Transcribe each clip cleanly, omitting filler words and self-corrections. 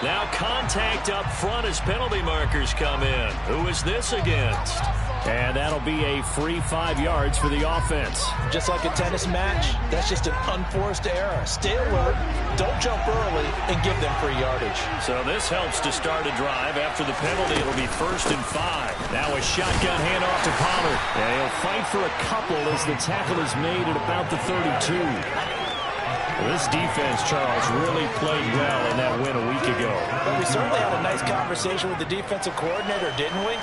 Now contact up front as penalty markers come in. Who is this against? And that'll be a free 5 yards for the offense. Just like a tennis match, that's just an unforced error. Stay alert, don't jump early, and give them free yardage. So this helps to start a drive. After the penalty, it'll be 1st and 5. Now a shotgun handoff to Pollard. And he'll fight for a couple as the tackle is made at about the 32. Well, this defense, Charles, really played well in that win a week ago. But we certainly had a nice conversation with the defensive coordinator, didn't we?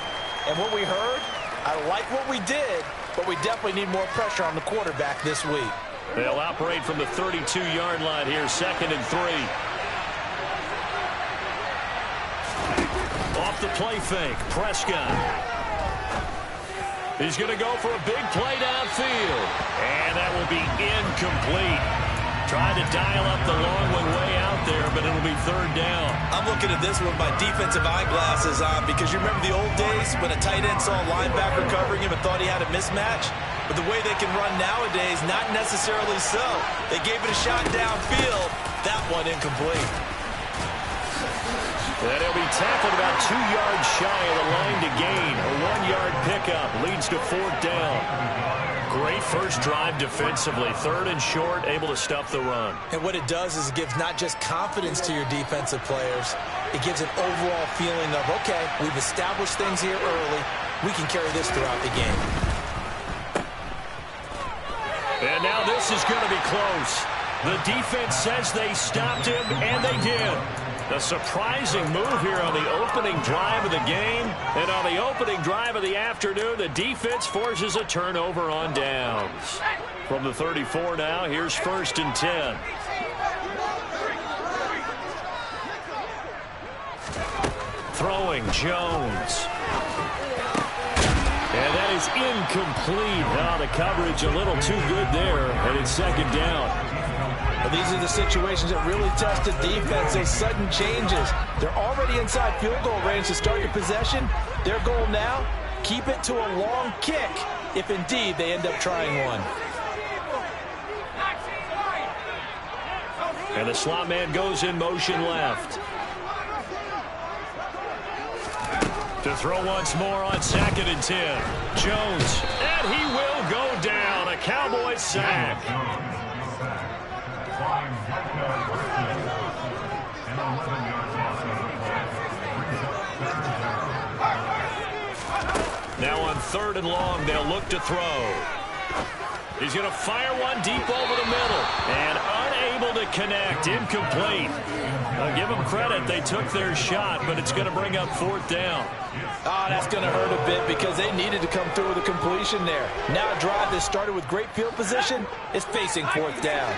And what we heard, I like what we did, but we definitely need more pressure on the quarterback this week. They'll operate from the 32-yard line here, 2nd and 3. Off the play fake, Prescott. He's going to go for a big play downfield. And that will be incomplete. Trying to dial up the long one way out there, but it'll be 3rd down. I'm looking at this with my defensive eyeglasses on because you remember the old days when a tight end saw a linebacker covering him and thought he had a mismatch? But the way they can run nowadays, not necessarily so. They gave it a shot downfield. That one incomplete. And he'll be tackled about 2 yards shy of the line to gain. A 1-yard pickup leads to 4th down. Great first drive defensively. 3rd and short, able to stuff the run. And what it does is it gives not just confidence to your defensive players, it gives an overall feeling of, okay, we've established things here early. We can carry this throughout the game. And now this is going to be close. The defense says they stopped him, and they did. A surprising move here on the opening drive of the game. And on the opening drive of the afternoon, the defense forces a turnover on downs. From the 34 now, here's 1st and 10. Throwing, Jones. And that is incomplete. Now the coverage a little too good there, and it's 2nd down. Well, these are the situations that really test the defense, those sudden changes. They're already inside field goal range to start your possession. Their goal now, keep it to a long kick, if indeed they end up trying one. And the slot man goes in motion left. To throw once more on 2nd and 10. Jones, and he will go down. A Cowboys sack. Now on 3rd and long, they'll look to throw. He's going to fire one deep over the middle. And unable to connect. Incomplete. I'll give them credit. They took their shot, but it's going to bring up 4th down. Oh, that's going to hurt a bit because they needed to come through with a completion there. Now a drive that started with great field position is facing 4th down.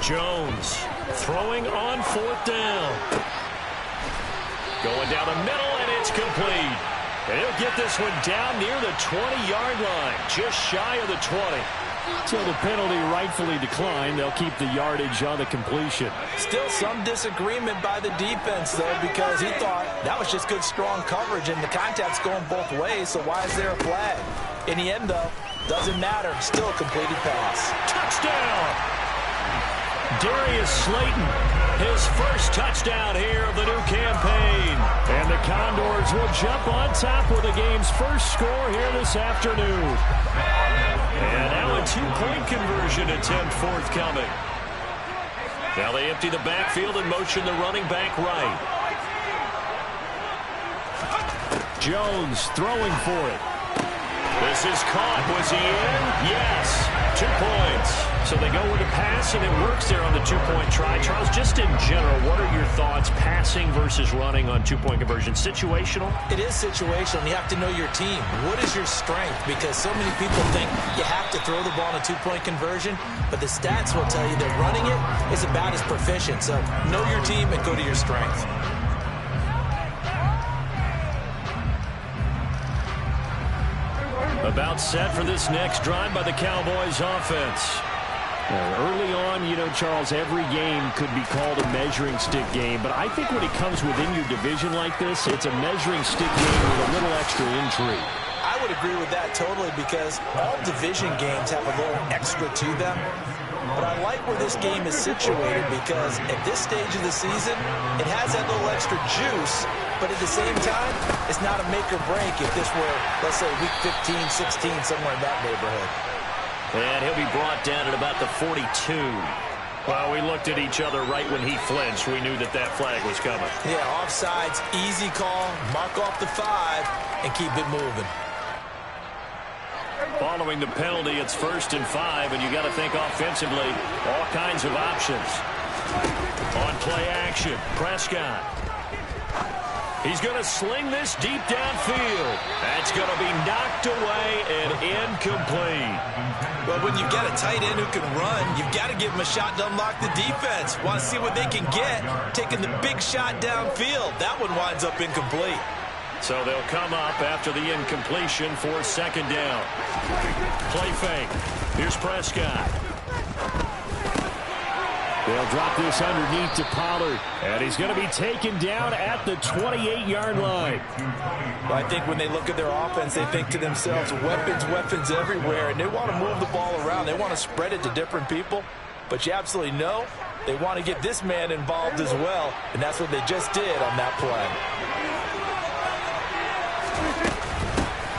Jones throwing on 4th down. Going down the middle, and it's complete. And he'll get this one down near the 20-yard line, just shy of the 20. So the penalty rightfully declined. They'll keep the yardage on the completion. Still some disagreement by the defense, though, because he thought that was just good, strong coverage, and the contact's going both ways, so why is there a flag? In the end, though, doesn't matter. Still a completed pass. Touchdown! Darius Slayton, his first touchdown here of the new campaign. And the Condors will jump on top with the game's first score here this afternoon. And now a 2-point conversion attempt forthcoming. Now they empty the backfield and motion the running back right. Jones throwing for it. This is caught. Was he in? Yes. 2 points. So they go with a pass, and it works there on the 2-point try. Charles, just in general, what are your thoughts passing versus running on 2-point conversion? Situational? It is situational. You have to know your team. What is your strength? Because so many people think you have to throw the ball in a 2-point conversion, but the stats will tell you that running it is about as proficient. So know your team and go to your strength. About set for this next drive by the Cowboys offense. Early on, you know, Charles, every game could be called a measuring stick game, but I think when it comes within your division like this, it's a measuring stick game with a little extra intrigue. I would agree with that totally, because all division games have a little extra to them. But I like where this game is situated, because at this stage of the season, it has that little extra juice, but at the same time, it's not a make or break if this were, let's say, week 15, 16, somewhere in that neighborhood. And he'll be brought down at about the 42. Well, we looked at each other right when he flinched. We knew that that flag was coming. Yeah, offsides, easy call, mark off the 5, and keep it moving. Following the penalty, it's 1st and 5, and you got to think offensively, all kinds of options. On play action, Prescott. He's going to sling this deep downfield. That's going to be knocked away and incomplete. Well, when you've got a tight end who can run, you've got to give him a shot to unlock the defense. Want to see what they can get, taking the big shot downfield. That one winds up incomplete. So they'll come up after the incompletion for 2nd down. Play fake. Here's Prescott. They'll drop this underneath to Pollard. And he's going to be taken down at the 28-yard line. Well, I think when they look at their offense, they think to themselves, weapons, weapons everywhere. And they want to move the ball around. They want to spread it to different people. But you absolutely know they want to get this man involved as well. And that's what they just did on that play.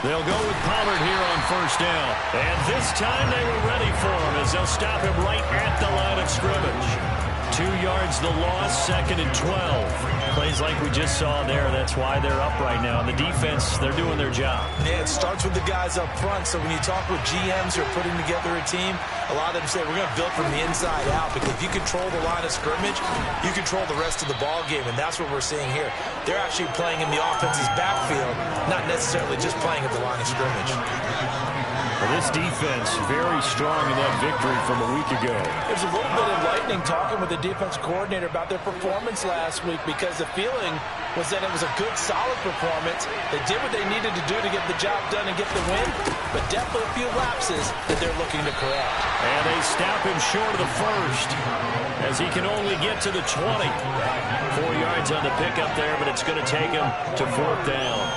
They'll go with Pollard here on 1st down. And this time they were ready for him as they'll stop him right at the line of scrimmage. 2 yards the loss, 2nd and 12. Plays like we just saw there. That's why they're up right now. The defense, they're doing their job. Yeah, it starts with the guys up front. So when you talk with GMs who are putting together a team, a lot of them say we're going to build from the inside out, because if you control the line of scrimmage, you control the rest of the ball game, and that's what we're seeing here. They're actually playing in the offense's backfield, not necessarily just playing at the line of scrimmage. Well, this defense very strong in that victory from a week ago. There's a little bit of lightning talking with the defense coordinator about their performance last week, because the feeling was that it was a good, solid performance. They did what they needed to do to get the job done and get the win, but definitely a few lapses that they're looking to correct. And they stop him short of the 1st as he can only get to the 20. 4 yards on the pickup there, but it's going to take him to 4th down.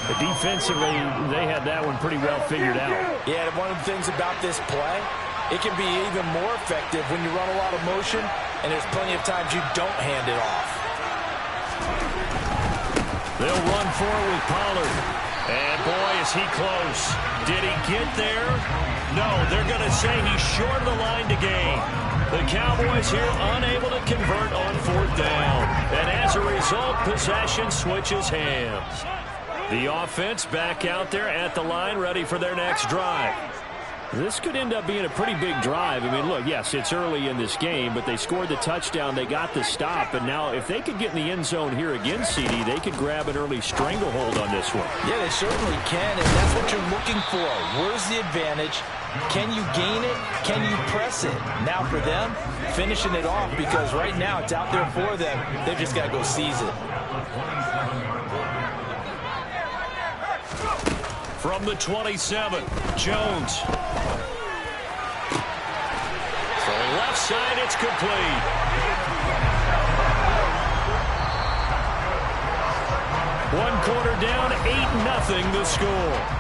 But defensively, they had that one pretty well figured out. Yeah, and one of the things about this play, it can be even more effective when you run a lot of motion, and there's plenty of times you don't hand it off. They'll run forward with Pollard. And boy, is he close. Did he get there? No, they're going to say he's short of the line to gain. The Cowboys here unable to convert on 4th down. And as a result, possession switches hands. The offense back out there at the line, ready for their next drive. This could end up being a pretty big drive. I mean, look, yes, it's early in this game, but they scored the touchdown. They got the stop, and now if they could get in the end zone here again, CD, they could grab an early stranglehold on this one. Yeah, they certainly can, and that's what you're looking for. Where's the advantage? Can you gain it? Can you press it? Now for them, finishing it off, because right now it's out there for them. They've just got to go seize it. From the 27, Jones. For left side, it's complete. One quarter down, 8-0 the score.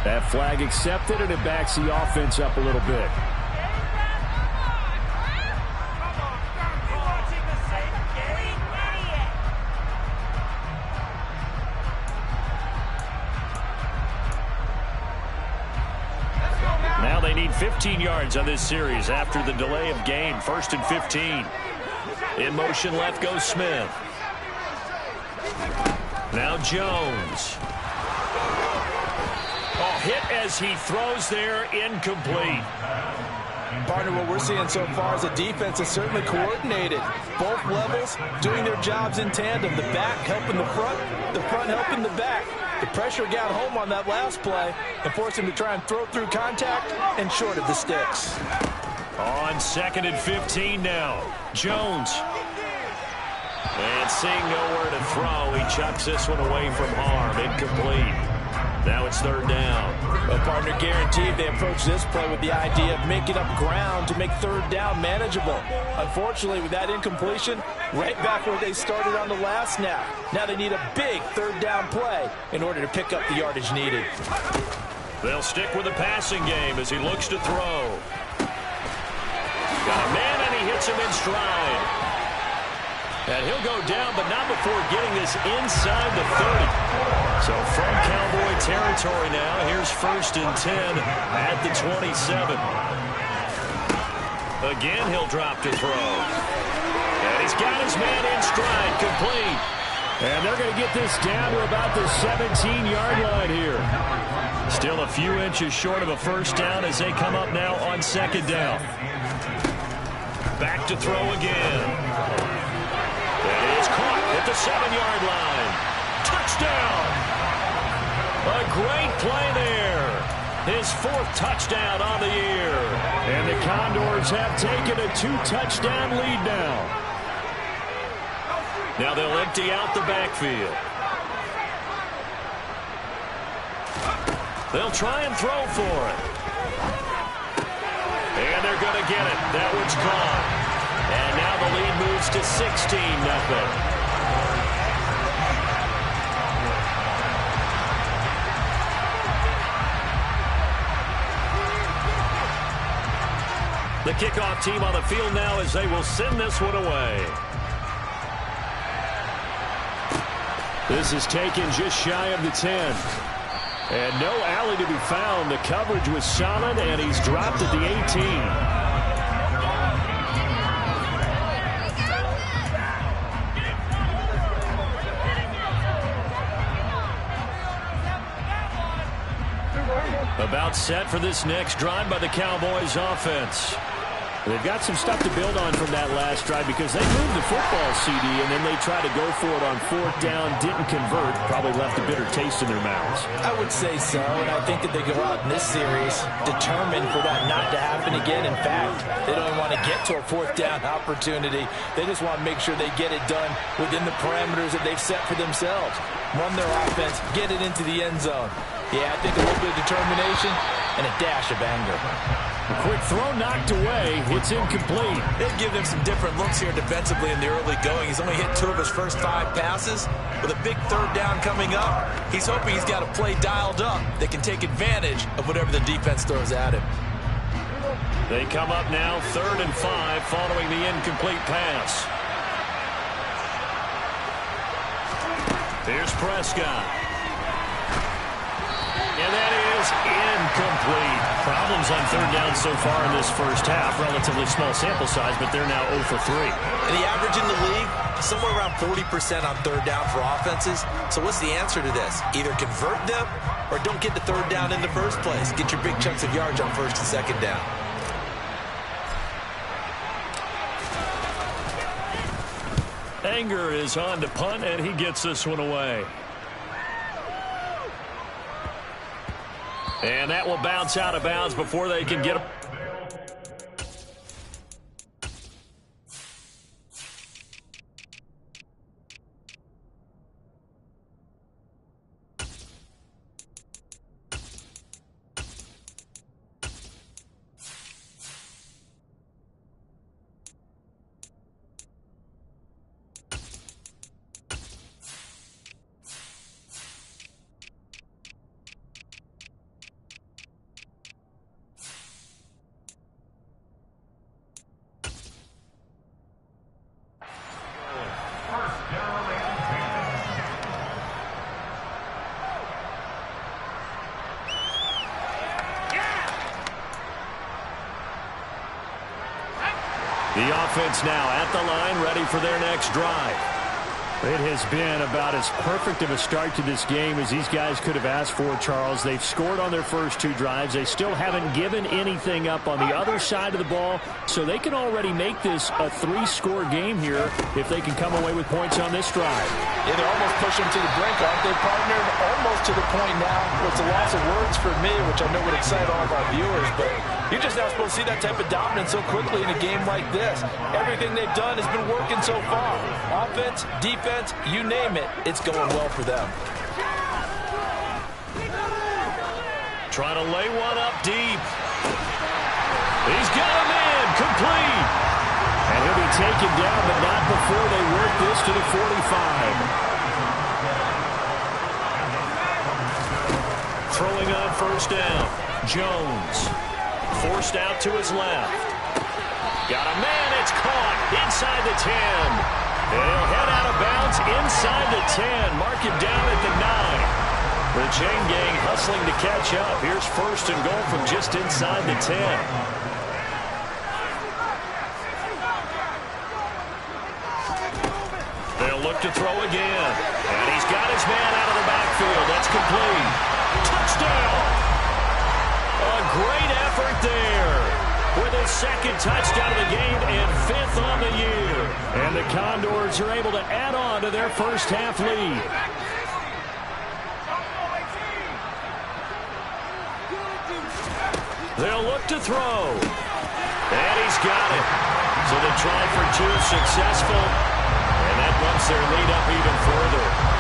That flag accepted, and it backs the offense up a little bit. need 15 yards on this series after the delay of game. 1st and 15. In motion left goes Smith. Now Jones. Oh, hit as he throws there, incomplete. Partner, what we're seeing so far is the defense is certainly coordinated. Both levels doing their jobs in tandem. The back helping the front helping the back. The pressure got home on that last play and forced him to try and throw through contact and short of the sticks. On 2nd and 15 now. Jones. And seeing nowhere to throw, he chucks this one away from harm. Incomplete. Now it's 3rd down. Well, partner, guaranteed they approach this play with the idea of making up ground to make 3rd down manageable. Unfortunately, with that incompletion, right back where they started on the last snap. Now they need a big 3rd down play in order to pick up the yardage needed. They'll stick with the passing game as he looks to throw. Got a man, and he hits him in stride. And he'll go down, but not before getting this inside the 30. So from Cowboy territory now, here's 1st and 10 at the 27. Again, he'll drop to throw. And he's got his man in stride, complete. And they're going to get this down to about the 17-yard line here. Still a few inches short of a 1st down as they come up now on 2nd down. Back to throw again. It is caught at the 7-yard line. Touchdown! A great play there. His 4th touchdown on the year. And the Condors have taken a 2-touchdown lead now. Now they'll empty out the backfield. They'll try and throw for it. And they're going to get it. That one's caught. And now the lead moves to 16-0. The kickoff team on the field now as they will send this one away. This is taken just shy of the 10. And no alley to be found. The coverage was solid, and he's dropped at the 18. About set for this next drive by the Cowboys offense. They've got some stuff to build on from that last drive because they moved the football, CD, and then they tried to go for it on 4th down, didn't convert, probably left a bitter taste in their mouths. I would say so, and I think that they go out in this series determined for that not to happen again. In fact, they don't even want to get to a 4th down opportunity. They just want to make sure they get it done within the parameters that they've set for themselves. Run their offense, get it into the end zone. Yeah, I think a little bit of determination and a dash of anger. A quick throw knocked away. It's incomplete. They've given him some different looks here defensively in the early going. He's only hit 2 of his first 5 passes. With a big 3rd down coming up, he's hoping he's got a play dialed up that can take advantage of whatever the defense throws at him. They come up now 3rd and 5 following the incomplete pass. Here's Prescott. And that is incomplete. Problems on 3rd down so far in this first half. Relatively small sample size, but they're now 0 for 3. And the average in the league, somewhere around 40% on 3rd down for offenses. So what's the answer to this? Either convert them or don't get the 3rd down in the first place. Get your big chunks of yards on 1st and 2nd down. Anger is on to punt, and he gets this one away. And that will bounce out of bounds before they can get him. The offense now at the line, ready for their next drive. It has been about as perfect of a start to this game as these guys could have asked for, Charles. They've scored on their first 2 drives. They still haven't given anything up on the other side of the ball, so they can already make this a 3-score game here if they can come away with points on this drive. Yeah, they're almost pushing them to the brink, aren't they, partner? Almost to the point now where it's a loss of words for me, which I know would excite all of our viewers, but you're just not supposed to see that type of dominance so quickly in a game like this. Everything they've done has been working so far. Offense, defense, you name it, it's going well for them. Trying to lay one up deep. He's got a man, complete. And he'll be taken down, but not before they work this to the 45. Throwing on first down. Jones. Forced out to his left. Got a man, it's caught inside the 10. And he'll head out of bounds inside the 10. Mark him down at the 9. The chain gang hustling to catch up. Here's first and goal from just inside the 10. They'll look to throw again. And he's got his man out of the backfield. That's complete. Touchdown! A great effort there. With his second touchdown of the game and 5th on the year. And the Condors are able to add on to their first half lead. They'll look to throw. And he's got it. So the try for 2 successful. And that bumps their lead up even further.